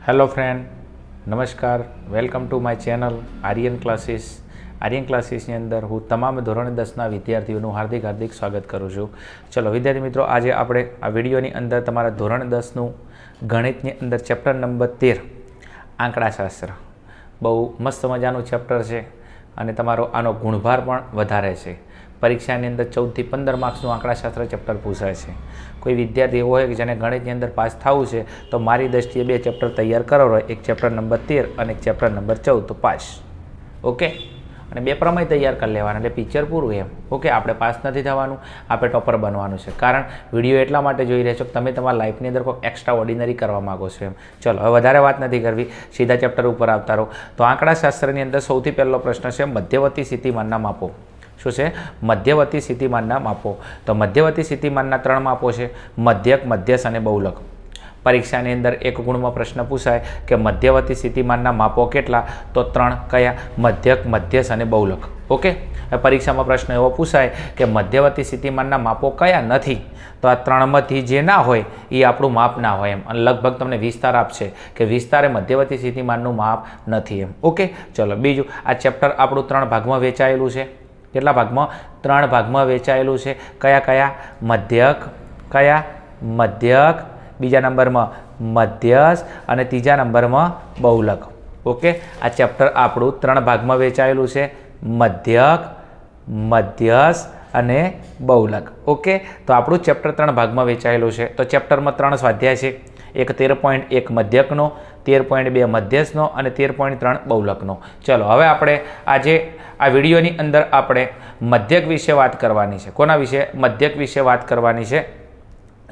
Hello friend, નમસ્કાર. Welcome to my channel Aryan classes. Aryan ક્લાસીસની અંદર હું તમામ ધોરણ 10ના વિદ્યાર્થીઓનું હાર્દિક સ્વાગત કરું છું. ચલો વિદ્યાર્થી મિત્રો, આજે આપણે આ વિડીયોની અંદર તમારા ધોરણ 10નું ગણિતની અંદર ચેપ્ટર નંબર 13 આંકડાશાસ્ત્ર બહુ મસ્ત મજાનું ચેપ્ટર છે અને તમારો આનો ગુણભાર પણ વધારે છે. પરીક્ષાની અંદર 14 થી 15 માર્ક્સનું આંકડાશાસ્ત્ર ચેપ્ટર પૂછાય છે. કોઈ વિદ્યાર્થી એવો હોય કે જેને ગણિતની અંદર પાસ થવું છે તો મારી દ્રષ્ટિએ 2 ચેપ્ટર તૈયાર કરો હોય, એક ચેપ્ટર નંબર 13 અને એક ચેપ્ટર નંબર 14, તો પાસ. ઓકે, અને 2 પ્રમેય તૈયાર કરી લેવાના એટલે પિક્ચર પૂરું એમ. ઓકે, આપણે પાસ નથી થવાનું, આપણે ટોપર બનવાનું છે. કારણ વિડીયો એટલા માટે જોઈ રહ્યા છો કે તમે તમારા લાઈફની અંદર કોઈ એક્સ્ટ્રા ઓર્ડિનરી કરવા માગો છો એમ. ચલો હવે વધારે વાત નથી કરવી, સીધા ચેપ્ટર ઉપર આવતા રહો. તો આંકડાશાસ્ત્રની અંદર સૌથી પહેલો પ્રશ્ન છે મધ્યવર્તી સ્થિતિમાનના માપો. શું છે? મધ્યવર્તી સ્થિતિમાનના માપો. તો મધ્યવર્તી સ્થિતિમાનના 3 માપો છે: મધ્યક, મધ્યસ્થ અને બહુલક. પરીક્ષાની અંદર એક ગુણમાં પ્રશ્ન પૂછાય કે મધ્યવર્તી સ્થિતિમાનના માપો કેટલા? તો 3. કયા? મધ્યક, મધ્યસ્થ અને બહુલક. ઓકે, પરીક્ષામાં પ્રશ્ન એવો પૂછાય કે મધ્યવર્તી સ્થિતિમાનના માપો કયા નથી? તો આ 3માંથી જે ના હોય એ આપણું માપ ના હોય એમ. અને લગભગ તમને વિસ્તાર આપશે કે વિસ્તારે મધ્યવર્તી સ્થિતિમાનનું માપ નથી એમ. ઓકે, ચલો બીજું, આ ચેપ્ટર આપણું 3 ભાગમાં વહેંચાયેલું છે. કેટલા ભાગમાં? 3 ભાગમાં વહેંચાયેલું છે. કયા કયા? મધ્યક, કયા? મધ્યક, બીજા નંબરમાં મધ્યસ્થ અને ત્રીજા નંબરમાં બહુલક. ઓકે, આ ચેપ્ટર આપણું 3 ભાગમાં વહેંચાયેલું છે: મધ્યક, મધ્યસ્થ અને બહુલક. ઓકે, તો આપણું ચેપ્ટર 3 ભાગમાં વહેંચાયેલું છે. તો ચેપ્ટરમાં 3 સ્વાધ્યાય છે: એક 13.1 મધ્યકનો, 13.2 મધ્યસ્થનો અને 13.3 બહુલકનો. ચલો હવે આપણે આજે આ વિડીયોની અંદર આપણે મધ્યક વિશે વાત કરવાની છે. કોના વિશે? મધ્યક વિશે વાત કરવાની છે.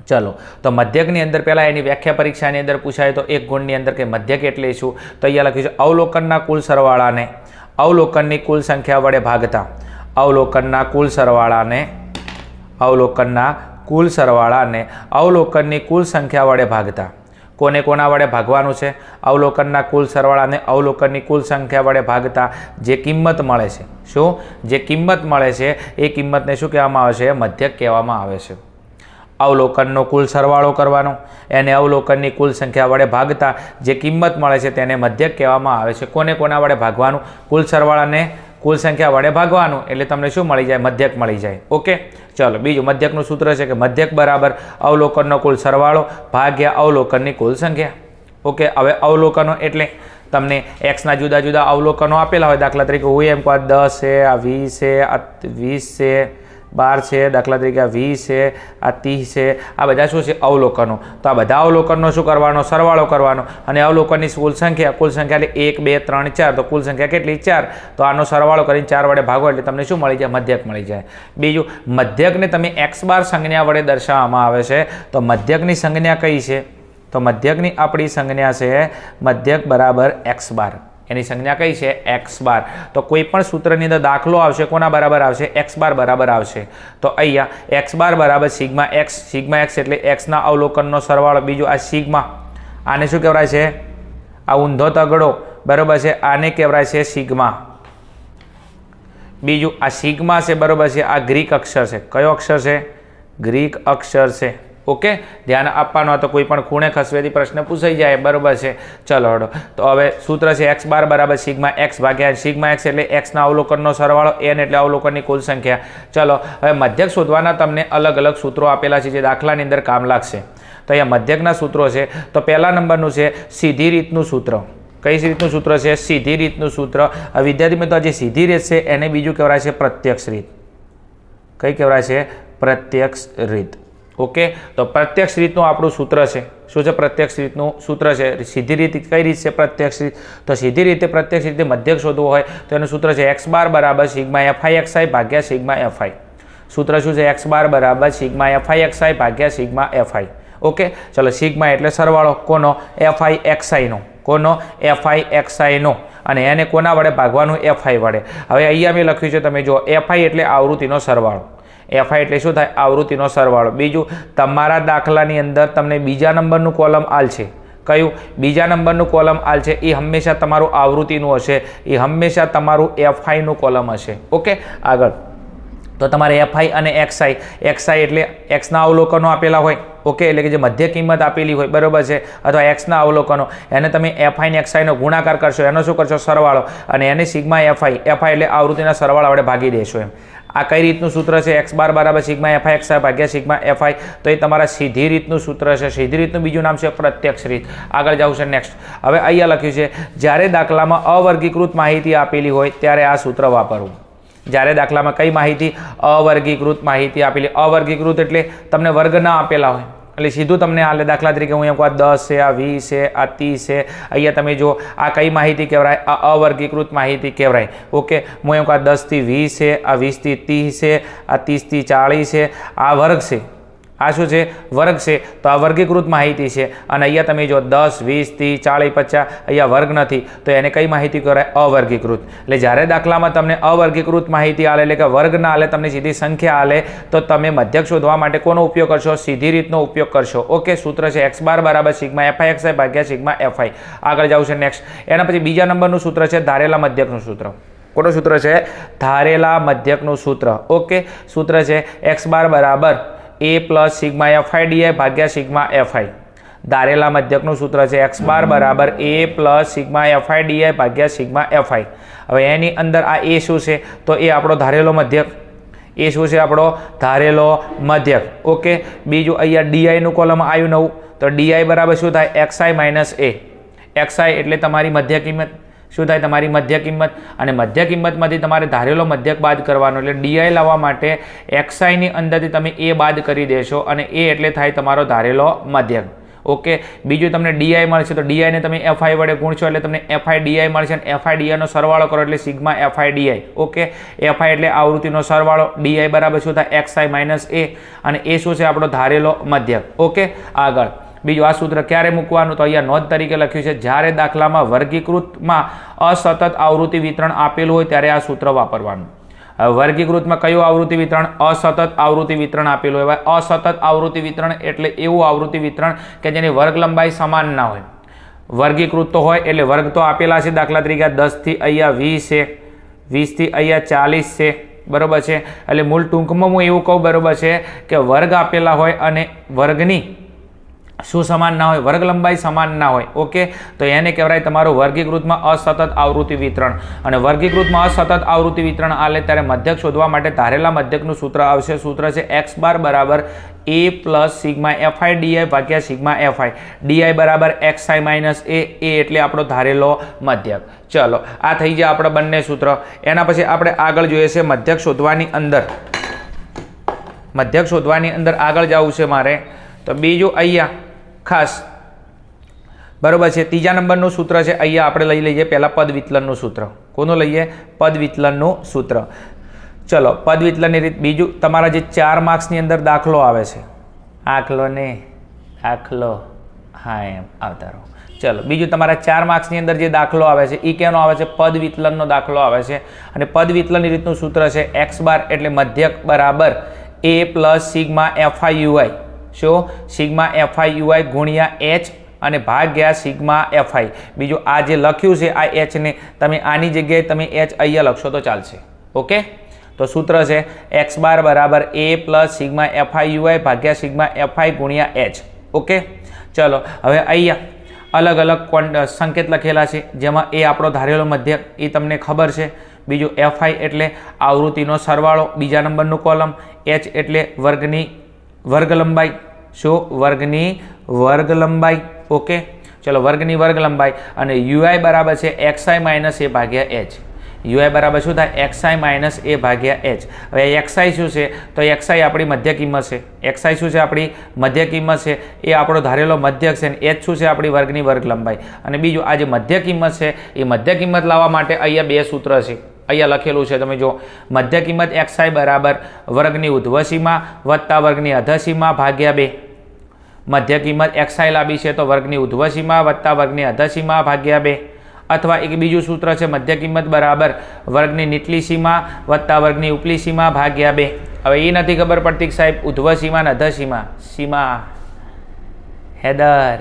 ચલો, તો મધ્યકની અંદર પહેલાં એની વ્યાખ્યા પરીક્ષાની અંદર પૂછાય તો એક ગુણની અંદર કે મધ્યક એટલે શું? તો અહીંયા લખ્યું છે અવલોકનના કુલ સરવાળાને અવલોકનની કુલ સંખ્યા વડે ભાગતા. અવલોકનના કુલ સરવાળાને અવલોકનની કુલ સંખ્યા વડે ભાગતા. કોને કોના વડે ભાગવાનું છે? અવલોકનના કુલ સરવાળાને અવલોકનની કુલ સંખ્યા વડે ભાગતા જે કિંમત મળે છે. શું? જે કિંમત મળે છે એ કિંમતને શું કહેવામાં આવે છે? મધ્યક કહેવામાં આવે છે. અવલોકનનો કુલ સરવાળો કરવાનો, એને અવલોકનની કુલ સંખ્યા વડે ભાગતા જે કિંમત મળે છે તેને મધ્યક કહેવામાં આવે છે. કોને કોના વડે ભાગવાનું? કુલ સરવાળાને કુલ સંખ્યા વડે ભાગવાનું એટલે તમને શું મળી જાય? મધ્યક મળી જાય. ઓકે, ચલો બીજું, મધ્યકનું સૂત્ર છે કે મધ્યક બરાબર અવલોકનનો કુલ સરવાળો ભાગ્યા અવલોકનની કુલ સંખ્યા. ઓકે, હવે અવલોકનો એટલે તમને એક્સના જુદા જુદા અવલોકનો આપેલા હોય. દાખલા તરીકે હું એમ કહું 10 છે, આ 20 છે, આ 20 છે, 12 છે, દાખલા તરીકે આ 20 છે, આ 30 છે. આ બધા શું છે? અવલોકનો. તો આ બધા અવલોકનનો શું કરવાનો? સરવાળો કરવાનો. અને અવલોકનની કુલ સંખ્યા એટલે 1, 2, 3, 4. તો કુલ સંખ્યા કેટલી? 4. તો આનો સરવાળો કરીને 4 વડે ભાગો એટલે તમને શું મળી જાય? મધ્યક મળી જાય. બીજું, મધ્યકને તમે x બાર સંજ્ઞા વડે દર્શાવવામાં આવે છે. તો મધ્યકની સંજ્ઞા કઈ છે? તો મધ્યકની આપણી સંજ્ઞા છે મધ્યક બરાબર x બાર. એની સંજ્ઞા કઈ છે? x બાર. તો કોઈ પણ સૂત્રની અંદર દાખલો આવશે કોના બરાબર આવશે? x બાર બરાબર આવશે. તો અહીંયા x બાર બરાબર સિગ્મા x. સિગ્મા x એટલે xના અવલોકનનો સરવાળો. બીજું આ સિગ્મા, આને શું કહેવાય છે? આ ઊંધો તગડો, બરાબર છે, આને કહેવાય છે સિગ્મા. બીજું આ સિગ્મા છે, બરાબર છે, આ ગ્રીક અક્ષર છે. કયો અક્ષર છે? ગ્રીક અક્ષર છે. ઓકે, ધ્યાન આપવાનું. તો કોઈ પણ ખૂણે ખસવેથી પ્રશ્ન પૂછાઈ જાય, બરાબર છે. ચલો હડો, તો હવે સૂત્ર છે x બાર બરાબર સિગ્મા x ભાગ્યા સિગ્મા x એટલે xના અવલોકનનો સરવાળો, n એટલે અવલોકનની કુલ સંખ્યા. ચલો હવે મધ્યક શોધવાના તમને અલગ અલગ સૂત્રો આપેલા છે જે દાખલાની અંદર કામ લાગશે. તો અહીંયા મધ્યકના સૂત્રો છે. તો પહેલા નંબરનું છે સીધી રીતનું સૂત્ર. કઈ રીતનું સૂત્ર છે? સીધી રીતનું સૂત્ર. વિદ્યાર્થી મિત્રો, જે સીધી રીત છે એને બીજું કહેવાય છે પ્રત્યક્ષ રીત. કઈ કહેવાય છે? પ્રત્યક્ષ રીત. ઓકે, તો પ્રત્યક્ષ રીતનું આપણું સૂત્ર છે. શું છે? પ્રત્યક્ષ રીતનું સૂત્ર છે. સીધી રીત કઈ રીત છે? પ્રત્યક્ષ રીત. તો સીધી રીતે પ્રત્યક્ષ રીતે મધ્યક શોધવું હોય તો એનું સૂત્ર છે x બાર બરાબર સિગ્મા fi xi ભાગ્યા સિગ્મા fi. સૂત્ર શું છે? x બાર બરાબર સિગ્મા fi xi ભાગ્યા સિગ્મા fi. ઓકે, ચલો સિગ્મા એટલે સરવાળો કોનો? fi xi નો. કોનો? fi xi નો. અને એને કોના વડે ભાગવાનું? fi વડે. હવે અહીંયા મેં લખ્યું છે, તમે જો fi એટલે આવૃત્તિનો સરવાળો. fi એટલે શું થાય? આવૃત્તિનો સરવાળો. બીજું, તમારા દાખલાની અંદર તમને બીજા નંબરનું કોલમ આલ છે. કયું? બીજા નંબરનું કોલમ આલ છે એ હંમેશા તમારું આવૃત્તિનું હશે. એ હંમેશા તમારું fi નું કોલમ હશે. ઓકે, આગળ તો તમારે fi અને xi એટલે xના અવલોકનો આપેલા હોય. ઓકે, એટલે કે જે મધ્ય કિંમત આપેલી હોય, બરાબર છે, અથવા એક્સના અવલોકનો, એને તમે એફઆઈ ને એક્સઆઈનો ગુણાકાર કરશો, એનો શું કરશો? સરવાળો, અને એને સિગ્મા એફઆઈ એટલે આવૃત્તિના સરવાળા વડે ભાગી દેશો એમ. આ કઈ રીતનું સૂત્ર છે? એક્સ બાર બરાબર સિગ્મા એફઆઈ એક્સઆઈ ભાગ્યા સિગ્મા એફઆઈ. તો એ તમારા સીધી રીતનું સૂત્ર છે. સીધી રીતનું બીજું નામ છે પ્રત્યક્ષ રીત. આગળ જાવ છે નેક્સ્ટ. હવે અહીંયા લખ્યું છે, જ્યારે દાખલામાં અવર્ગીકૃત માહિતી આપેલી હોય ત્યારે આ સૂત્ર વાપરવું. જ્યારે દાખલામાં કઈ માહિતી? અવર્ગીકૃત માહિતી આપેલી. અવર્ગીકૃત એટલે તમને વર્ગ ના આપેલા હોય, એટલે સીધું તમને હાલે. દાખલા તરીકે હું એમ કહું, આ 10 છે, આ 20 છે, આ 30 છે. અહીંયા તમે જો આ કઈ માહિતી કહેવાય? આ અવર્ગીકૃત માહિતી કહેવાય. ઓકે, હું એમ કહું 10 થી 20 છે, આ 20 થી 30 છે, આ 30 થી 40 છે, આ વર્ગ છે. આ શું છે? વર્ગ છે. તો આ વર્ગીકૃત માહિતી છે. અને અહીંયા તમે જો 10, 20, 30, 40, 50 અહીંયા વર્ગ નથી, તો એને કઈ માહિતી કહેવાય? અવર્ગીકૃત. એટલે જ્યારે દાખલામાં તમને અવર્ગીકૃત માહિતી આલે, એટલે કે વર્ગ ના આલે, તમને સીધી સંખ્યા આલે, તો તમે મધ્યક શોધવા માટે કોનો ઉપયોગ કરશો? સીધી રીતનો ઉપયોગ કરશો. ઓકે, સૂત્ર છે એક્સ બાર બરાબર સિગ્મા એફઆઈ એક્સઆઈ ભાગ્યા સિગ્મા એફઆઈ. આગળ જાવ છે નેક્સ્ટ. એના પછી બીજા નંબરનું સૂત્ર છે ધારેલા મધ્યકનું સૂત્ર. કોનું સૂત્ર છે? ધારેલા મધ્યકનું સૂત્ર. ઓકે, સૂત્ર છે એક્સ બાર બરાબર a plus sigma FI DI ભાગ્યા સિગ્મા એફઆઈ. ધારેલા મધ્યકનું સૂત્ર છે એક્સ બાર બરાબર a plus sigma FI DI ભાગ્યા સિગ્મા એફઆઈ. હવે એની અંદર આ a શું છે? તો એ આપણો ધારેલો મધ્યક. એ શું છે? આપણો ધારેલો મધ્યક. ઓકે, બીજું અહીંયા ડીઆઈનું કોલમ આવ્યું નવું, તો ડીઆઈ બરાબર શું થાય? XI minus a. એક્સઆઈ એટલે તમારી મધ્ય કિંમત. શું થાય? તમારી મધ્ય કિંમત. અને મધ્ય કિંમતમાંથી તમારે ધારેલો મધ્યક બાદ કરવાનો, એટલે ડીઆઈ લાવવા માટે એક્સઆઈની અંદરથી તમે એ બાદ કરી દેશો, અને એ એટલે થાય તમારો ધારેલો મધ્યક. ઓકે, બીજું તમને ડીઆઈ મળશે, તો ડીઆઈને તમે એફઆઈ વડે ગુણશો એટલે તમને એફઆઈ ડીઆઈ મળશે, અને એફઆઈ ડીઆઈનો સરવાળો કરો એટલે sigma FI DI. Okay, FI એટલે આવૃત્તિનો સરવાળો, ડીઆઈ બરાબર શું થાય? એક્સઆઈ માઇનસ એ, અને એ શું છે? આપણો ધારેલો મધ્યક. ઓકે, આગળ બીજું આ સૂત્ર ક્યારે મૂકવાનું? તો અહીંયા નોંધ તરીકે લખ્યું છે, જ્યારે દાખલામાં વર્ગીકૃતમાં અસતત આવૃત્તિ વિતરણ આપેલું હોય ત્યારે આ સૂત્ર વાપરવાનું. વર્ગીકૃતમાં કયું આવૃત્તિ વિતરણ? અસતત આવૃત્તિ વિતરણ આપેલું હોય. અસતત આવૃત્તિ વિતરણ એટલે એવું આવૃત્તિ વિતરણ કે જેની વર્ગ લંબાઈ સમાન ના હોય. વર્ગીકૃત તો હોય એટલે વર્ગ તો આપેલા છે. દાખલા તરીકે 10 થી અહીંયા 20 છે, 20 થી અહીંયા 40 છે, બરોબર છે. એટલે મૂળ ટૂંકમાં હું એવું કહું, બરોબર છે, કે વર્ગ આપેલા હોય અને વર્ગની શું સમાન ના હોય? વર્ગ લંબાઈ સમાન ના હોય. ઓકે, તો એને કહેવાય તમારું વર્ગીકૃતમાં અસતત આવૃત્તિ વિતરણ. અને વર્ગીકૃતમાં અસતત આવૃત્તિ વિતરણ આલે ત્યારે મધ્યક શોધવા માટે ધારેલા મધ્યકનું સૂત્ર આવશે. સૂત્ર છે એક્સ બાર બરાબર a plus sigma FI DI ભાગ્યા સિગ્મા એફઆઈ. ડીઆઈ બરાબર એક્સઆઈ માઇનસ એ એટલે આપણો ધારેલો મધ્યક. ચલો, આ થઈ જાય આપણે બંને સૂત્ર. એના પછી આપણે આગળ જોઈએ છે મધ્યક શોધવાની અંદર. મધ્યક શોધવાની અંદર આગળ જવું છે મારે. તો બીજું અહીંયા ખાસ, બરોબર છે, ત્રીજા નંબરનું સૂત્ર છે. અહીંયા આપણે લઈ લઈએ પહેલાં પદ વિચલનનું સૂત્ર. કોનું લઈએ? પદ વિચલનનું સૂત્ર. ચલો, પદ વિચલનની રીત. બીજું તમારા જે 4 માર્ક્સની અંદર દાખલો આવે છે, આખલો ને દાખલો, હા એમ આવતા રહો. ચલો, બીજું તમારા 4 માર્ક્સની અંદર જે દાખલો આવે છે એ કેનો આવે છે? પદ વિચલનનો દાખલો આવે છે. અને પદ વિચલનની રીતનું સૂત્ર છે એક્સ બાર એટલે મધ્યક બરાબર a plus sigma FI UI. શું? સિગ્મા એફઆઈ યુઆઈ ગુણ્યા એચ અને ભાગ્યા સિગ્મા એફઆઈ. બીજું આ જે લખ્યું છે આ એચને તમે આની જગ્યાએ તમે એચ અહીંયા લખશો તો ચાલશે. ઓકે, તો સૂત્ર છે એક્સ બાર બરાબર a plus sigma FI UI ભાગ્યા સિગ્મા એફઆઈ ગુણ્યા એચ. ઓકે, ચલો હવે અહીંયા અલગ અલગ સંકેત લખેલા છે, જેમાં એ આપણો ધારેલો મધ્યક એ તમને ખબર છે. બીજું એફઆઈ એટલે આવૃત્તિનો સરવાળો, બીજા નંબરનું કોલમ. એચ એટલે વર્ગની વર્ગ લંબાઈ. શું? વર્ગની વર્ગ લંબાઈ. ઓકે, ચલો, વર્ગની વર્ગ લંબાઈ. અને યુઆઈ બરાબર છે એક્સઆઈ માઇનસ એ ભાગ્યા એચ. યુઆઈ બરાબર શું થાય? એક્સઆઈ માઇનસ એ ભાગ્યા એચ. હવે એક્સઆઈ શું છે? તો એક્સઆઈ આપણી મધ્ય કિંમત છે. એક્સઆઈ શું છે? આપણી મધ્ય કિંમત છે. એ આપણો ધારેલો મધ્યક છે. એચ શું છે? આપણી વર્ગની વર્ગ લંબાઈ. અને બીજું આ જે મધ્ય કિંમત છે એ મધ્ય કિંમત લાવવા માટે અહીંયા બે સૂત્ર છે. અહીંયા લખેલું છે, તમે જો, મધ્ય કિંમત એક્સઆઈ બરાબર વર્ગની ઉધ્વસીમા વત્તા વર્ગની અધસીમા ભાગ્યા 2. મધ્ય કિંમત એક્સઆઈ લાવી છે તો વર્ગની ઉધ્વસીમા વત્તા વર્ગની અધસીમા ભાગ્યા 2. અથવા એક બીજું સૂત્ર છે મધ્ય કિંમત બરાબર વર્ગની નીચલી સીમા વત્તા વર્ગની ઉપલી સીમા ભાગ્યા 2. હવે એ નથી ખબર પડતી સાહેબ ઉધ્વસીમા અને અધસીમા સીમા હેદર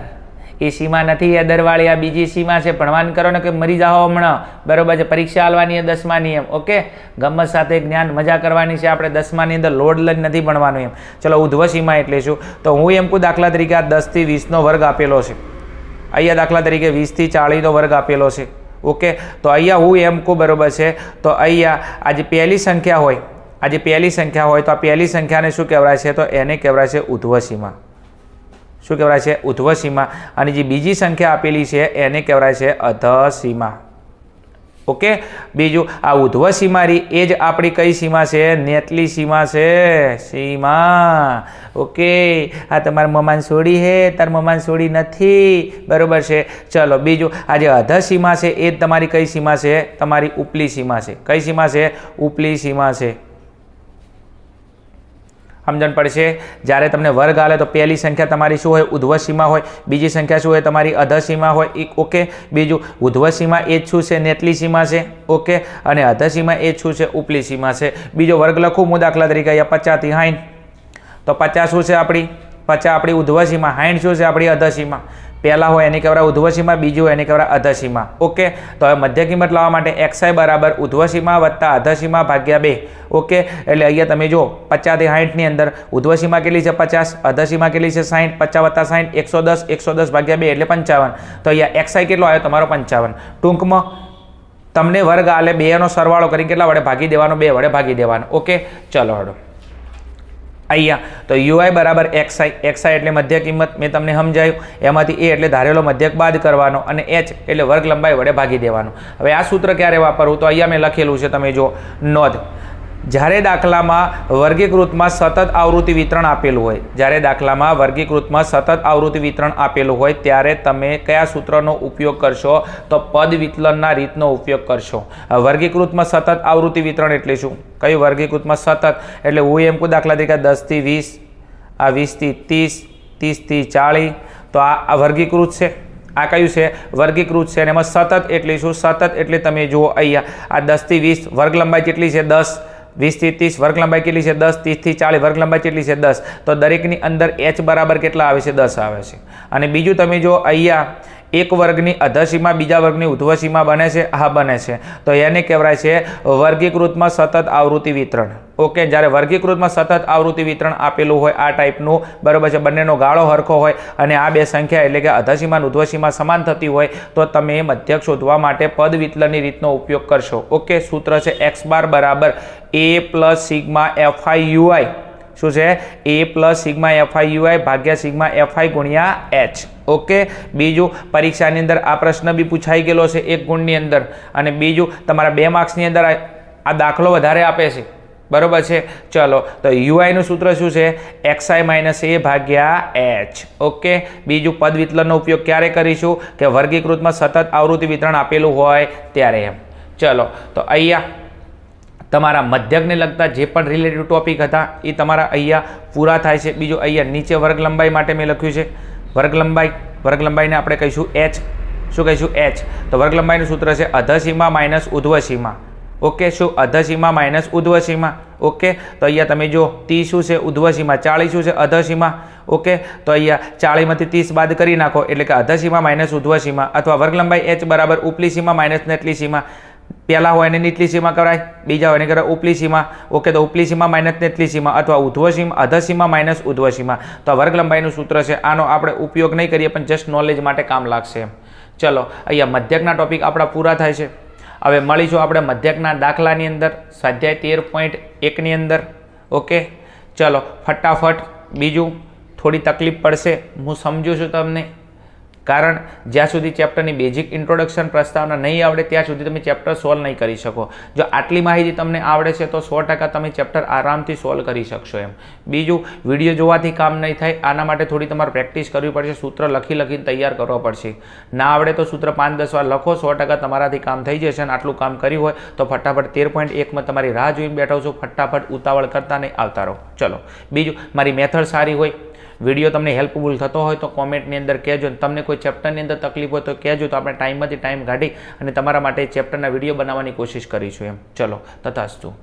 એ સીમા નથી અદરવાળી, આ બીજી સીમા છે. ભણવાન કરો ને કે મરી જાઓ હમણાં, બરોબર છે. પરીક્ષા આલવાની 10માની એમ. ઓકે, ગમત સાથે જ્ઞાન મજા કરવાની છે આપણે. 10માની અંદર લોડ લઈને નથી ભણવાનું એમ. ચલો, ઉધ્વ સીમા એટલે શું? તો હું એમ કહું દાખલા તરીકે આ 10 થી 20નો વર્ગ આપેલો છે. અહીંયા દાખલા તરીકે 20 થી 40નો વર્ગ આપેલો છે. ઓકે, તો અહીંયા હું એમ કહું, બરોબર છે. તો અહીંયા આ જે પહેલી સંખ્યા હોય, આ જે પહેલી સંખ્યા હોય, તો આ પહેલી સંખ્યાને શું કહેવાય છે? તો એને કહેવાય છે ઉધ્વ સીમા. શું કહેવાય છે? ઉધ્વ સીમા. અને જે બીજી સંખ્યા આપેલી છે એને કહેવાય છે અધ સીમા. ઓકે, બીજું આ ઉધ્વ સીમારી એ જ આપણી કઈ સીમા છે? નેતલી સીમા છે. સીમા. ઓકે, આ તમારા મમાન છોડી હે, તાર મમાન છોડી નથી, બરોબર છે. ચલો, બીજું આ જે અધ સીમા છે એ જ તમારી કઈ સીમા છે? તમારી ઉપલી સીમા છે. કઈ સીમા છે? ઉપલી સીમા છે. સમજણ પડશે? જ્યારે તમને વર્ગ આલે તો પહેલી સંખ્યા તમારી શું હોય? ઉધ્વ સીમા હોય. બીજી સંખ્યા શું હોય? તમારી અધ સીમા હોય. ઓકે, બીજું ઉધ્વ સીમા એ જ શું છે? નેતલી સીમા છે. ઓકે, અને અધ સીમા એ જ શું છે? ઉપલી સીમા છે. બીજો વર્ગ લખું હું દાખલા તરીકે અહીંયા 50 થી 60. તો 50 શું છે આપણી? 50 આપણી ઉધ્વ સીમા. 60 શું છે? આપણી અધ સીમા. પહેલા હોય એને કહેવાય ઉધ્વ સીમા, બીજું હોય એને કહેવાય અધ સીમા. ઓકે, તો હવે મધ્ય કિંમત લાવવા માટે xi બરાબર ઉધ્વ સીમા વત્તા અધ સીમા ભાગ્યા 2. ઓકે, એટલે અહીંયા તમે જો 50 થી 60ની અંદર ઉધ્વ સીમા કેટલી છે? 50. અધ સીમા કેટલી છે? 60. 50 વત્તા 60 110. 110 ભાગ્યા 2 એટલે 55. તો અહીંયા xi કેટલો આવ્યો તમારો? 55. ટૂંકમાં તમને વર્ગ આલે 2નો સરવાળો કરી કેટલા વડે ભાગી દેવાનો? 2 વડે ભાગી દેવાનો. ઓકે, ચલો હડો અહીંયા તો UI બરાબર xi. xi એટલે મધ્ય કિંમત, મેં તમને સમજાયું. એમાંથી a એટલે ધારેલો મધ્યક બાદ કરવાનો અને h એટલે વર્ગ લંબાઈ વડે ભાગી દેવાનો. હવે આ સૂત્ર ક્યારે વાપરવું? તો અહીંયા મેં લખેલું છે, તમે જો નોંધ. જ્યારે દાખલામાં વર્ગીકૃતમાં સતત આવૃત્તિ વિતરણ આપેલું હોય, જ્યારે દાખલામાં વર્ગીકૃતમાં સતત આવૃત્તિ વિતરણ આપેલું હોય ત્યારે તમે કયા સૂત્રનો ઉપયોગ કરશો? તો પદ વિચલનના રીતનો ઉપયોગ કરશો. વર્ગીકૃતમાં સતત આવૃત્તિ વિતરણ એટલે શું? કયું વર્ગીકૃતમાં સતત? એટલે હું એમ કહું દાખલા તરીકે 10 થી 20, આ 20 થી 30, 30 થી 40. તો આ વર્ગીકૃત છે. આ કયું છે? વર્ગીકૃત છે. અને એમાં સતત એટલે શું? સતત એટલે તમે જુઓ અહીંયા આ 10 થી 20 વર્ગ લંબાઈ કેટલી છે? 10. 20 થી 30 વર્ગ લંબાઈ કેટલી છે? 10. 30 થી 40 વર્ગ લંબાઈ કેટલી છે? 10. તો દરેકની અંદર h બરાબર કેટલા આવે છે? 10 આવે છે. અને બીજું તમે જો અહીંયા એક વર્ગની અધ સીમા બીજા વર્ગની ઉધ્વ સીમા બને છે. હા, બને છે. તો એને કહેવાય છે વર્ગીકૃતમાં સતત આવૃત્તિ વિતરણ. ઓકે, જ્યારે વર્ગીકૃતમાં સતત આવૃત્તિ વિતરણ આપેલું હોય આ ટાઈપનું, બરોબર છે, બંનેનો ગાળો હરખો હોય અને આ બે સંખ્યા એટલે કે અધ સીમા અને ઉધ્વ સીમા સમાન થતી હોય તો તમે મધ્યક શોધવા માટે પદ વિચલનની રીતનો ઉપયોગ કરશો. ઓકે, સૂત્ર છે x બાર બરાબર a plus sigma fi ui. શું છે? a plus sigma fi ui ભાગ્યા સિગ્મા fi ગુણ્યા h. ઓકે, બીજું પરીક્ષાની અંદર આ પ્રશ્ન બી પૂછાઈ ગયેલો છે 1 ગુણની અંદર. અને બીજું તમારા 2 માર્ક્સની અંદર આ દાખલો વધારે આપે છે, બરોબર છે. ચલો, તો UI નું સૂત્ર શું છે? xi માઇનસ a ભાગ્યા h. ઓકે, બીજું પદ વિચલનનો ઉપયોગ ક્યારે કરીશું? કે વર્ગીકૃતમાં સતત આવૃત્તિ વિતરણ આપેલું હોય ત્યારે એમ. ચલો, તો અહીંયા તમારા મધ્યકને લગતા જે પણ રિલેટિવ ટોપિક હતા એ તમારા અહીંયા પૂરા થાય છે. બીજું અહીંયા નીચે વર્ગ લંબાઈ માટે મેં લખ્યું છે વર્ગ લંબાઈને આપણે કહીશું h. શું કહીશું? h. તો વર્ગ લંબાઈનું સૂત્ર છે અધ સીમા માઇનસ ઉધ્વ સીમા. ઓકે, શું? અધ સીમા માઇનસ ઉધ્વ સીમા. ઓકે, તો અહીંયા તમે જો 30 શું છે? ઉધ્વ સીમા. 40 શું છે? અધ સીમા. ઓકે, તો અહીંયા 40 માંથી 30 બાદ કરી નાખો એટલે કે અધ સીમા માઇનસ ઉધ્વ સીમા. અથવા વર્ગ લંબાઈ h બરાબર ઉપલી સીમા માઇનસ નેતલી સીમા. પહેલા હોય એને નીચલી સીમા કરાય, બીજા હોય એને કરાય ઉપલી સીમા. ઓકે, તો ઉપલી સીમા માઇનસ નેતલી સીમા અથવા ઉધ્વ સીમા અધ સીમા માઇનસ ઉધ્વ સીમા. તો વર્ગ લંબાઈનું સૂત્ર છે. આનો આપણે ઉપયોગ નહીં કરીએ પણ જસ્ટ નોલેજ માટે કામ લાગશે એમ. ચલો, અહીંયા મધ્યકના ટોપિક આપણા પૂરા થાય છે. હવે મળીશું આપણે મધ્યકના દાખલાની અંદર સ્વાધ્યાય 13.1ની અંદર. ઓકે, ચલો ફટાફટ. બીજું થોડી તકલીફ પડશે, હું સમજુ છું તમને, કારણ જ્યાં સુધી ચેપ્ટરની બેઝિક ઇન્ટ્રોડક્શન પ્રસ્તાવના નહીં આવડે ત્યાં સુધી તમે ચેપ્ટર સોલ્વ નહીં કરી શકો. જો આટલી માહિતી તમને આવડે છે તો 100% તમે ચેપ્ટર આરામથી સોલ્વ કરી શકશો એમ. બીજું, વિડીયો જોવાથી કામ નહીં થાય, આના માટે થોડી તમારે પ્રેક્ટિસ કરવી પડશે. સૂત્ર લખીને તૈયાર કરવા પડશે. ના આવડે તો સૂત્ર 5-10 વાર લખો, 100% તમારાથી કામ થઈ જશે. અને આટલું કામ કર્યું હોય તો ફટાફટ 13.1માં તમારી રાહ જોઈને બેઠો છો. ફટાફટ ઉતાવળ કરતા નહીં, આવતા રહો. ચલો, બીજું, મારી મેથડ સારી હોય, વિડીયો તમને હેલ્પફુલ થતો હોય તો કોમેન્ટની અંદર કહેજો. તમને કોઈ ચેપ્ટરની અંદર તકલીફ હોય તો કહેજો, તો આપણે ટાઈમમાંથી ટાઈમ કાઢી અને તમારા માટે ચેપ્ટરના વિડીયો બનાવવાની કોશિશ કરીશું એમ. ચલો, તથાસ્તુ.